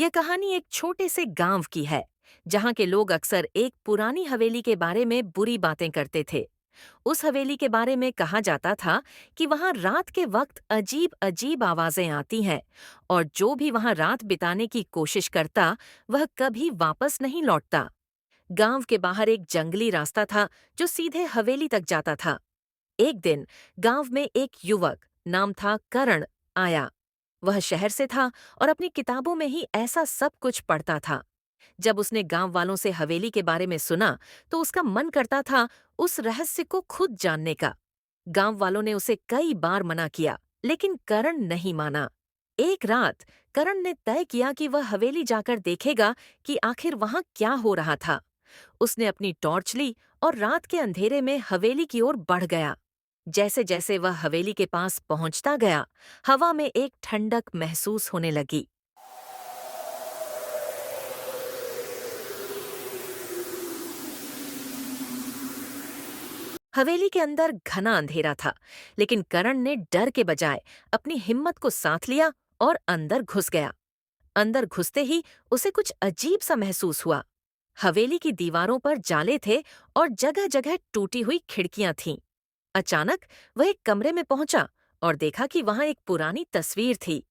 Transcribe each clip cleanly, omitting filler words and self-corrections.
यह कहानी एक छोटे से गांव की है, जहां के लोग अक्सर एक पुरानी हवेली के बारे में बुरी बातें करते थे। उस हवेली के बारे में कहा जाता था कि वहां रात के वक्त अजीब अजीब आवाजें आती हैं और जो भी वहां रात बिताने की कोशिश करता, वह कभी वापस नहीं लौटता। गांव के बाहर एक जंगली रास्ता था जो सीधे हवेली तक जाता था। एक दिन गांव में एक युवक, नाम था करण, आया। वह शहर से था और अपनी किताबों में ही ऐसा सब कुछ पढ़ता था। जब उसने गांव वालों से हवेली के बारे में सुना, तो उसका मन करता था उस रहस्य को खुद जानने का। गांव वालों ने उसे कई बार मना किया, लेकिन करण नहीं माना। एक रात करण ने तय किया कि वह हवेली जाकर देखेगा कि आखिर वहां क्या हो रहा था। उसने अपनी टॉर्च ली और रात के अंधेरे में हवेली की ओर बढ़ गया। जैसे जैसे वह हवेली के पास पहुंचता गया, हवा में एक ठंडक महसूस होने लगी। हवेली के अंदर घना अंधेरा था, लेकिन करण ने डर के बजाय अपनी हिम्मत को साथ लिया और अंदर घुस गया। अंदर घुसते ही उसे कुछ अजीब सा महसूस हुआ। हवेली की दीवारों पर जाले थे और जगह जगह टूटी हुई खिड़कियां थीं। अचानक वह एक कमरे में पहुंचा और देखा कि वहां एक पुरानी तस्वीर थी।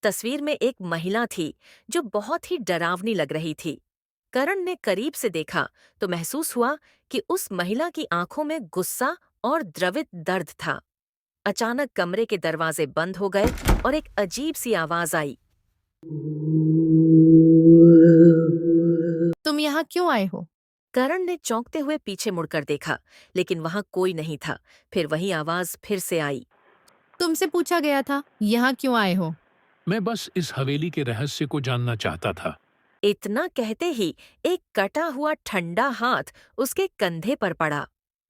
तस्वीर में एक महिला थी जो बहुत ही डरावनी लग रही थी। करण ने करीब से देखा तो महसूस हुआ कि उस महिला की आंखों में गुस्सा और द्रवित दर्द था। अचानक कमरे के दरवाजे बंद हो गए और एक अजीब सी आवाज आई। तुम यहाँ क्यों आए हो? करण ने चौंकते हुए पीछे मुड़कर देखा, लेकिन वहां कोई नहीं था। फिर वही आवाज फिर से आई। तुमसे पूछा गया था यहाँ क्यों आए हो? मैं बस इस हवेली के रहस्य को जानना चाहता था। इतना कहते ही एक कटा हुआ ठंडा हाथ उसके कंधे पर पड़ा।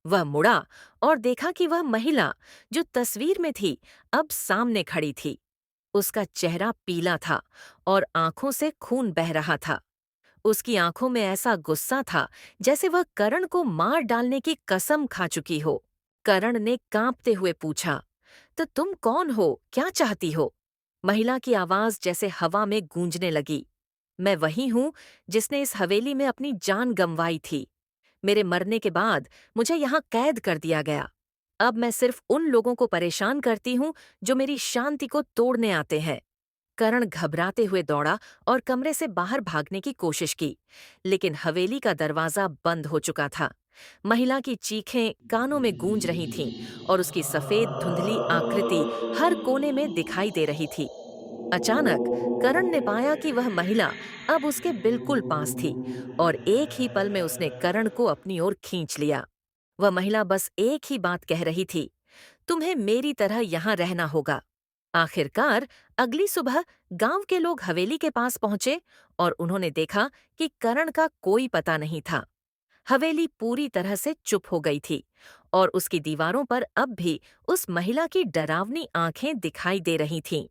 वह मुड़ा और देखा कि वह महिला जो तस्वीर में थी, अब सामने खड़ी थी। उसका चेहरा पीला था और आंखों से खून बह रहा था। उसकी आंखों में ऐसा गुस्सा था जैसे वह करण को मार डालने की कसम खा चुकी हो। करण ने कांपते हुए पूछा, तो तुम कौन हो, क्या चाहती हो? महिला की आवाज जैसे हवा में गूंजने लगी। मैं वही हूं जिसने इस हवेली में अपनी जान गंवाई थी। मेरे मरने के बाद मुझे यहाँ कैद कर दिया गया। अब मैं सिर्फ उन लोगों को परेशान करती हूँ जो मेरी शांति को तोड़ने आते हैं। करण घबराते हुए दौड़ा और कमरे से बाहर भागने की कोशिश की, लेकिन हवेली का दरवाजा बंद हो चुका था। महिला की चीखें कानों में गूंज रही थीं और उसकी सफेद धुंधली आकृति हर कोने में दिखाई दे रही थी। अचानक करण ने पाया कि वह महिला अब उसके बिल्कुल पास थी और एक ही पल में उसने करण को अपनी ओर खींच लिया। वह महिला बस एक ही बात कह रही थी, तुम्हें मेरी तरह यहाँ रहना होगा। आखिरकार अगली सुबह गांव के लोग हवेली के पास पहुंचे और उन्होंने देखा कि करण का कोई पता नहीं था। हवेली पूरी तरह से चुप हो गई थी और उसकी दीवारों पर अब भी उस महिला की डरावनी आंखें दिखाई दे रही थीं।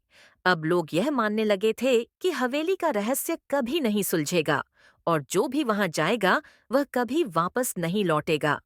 अब लोग यह मानने लगे थे कि हवेली का रहस्य कभी नहीं सुलझेगा और जो भी वहां जाएगा वह कभी वापस नहीं लौटेगा।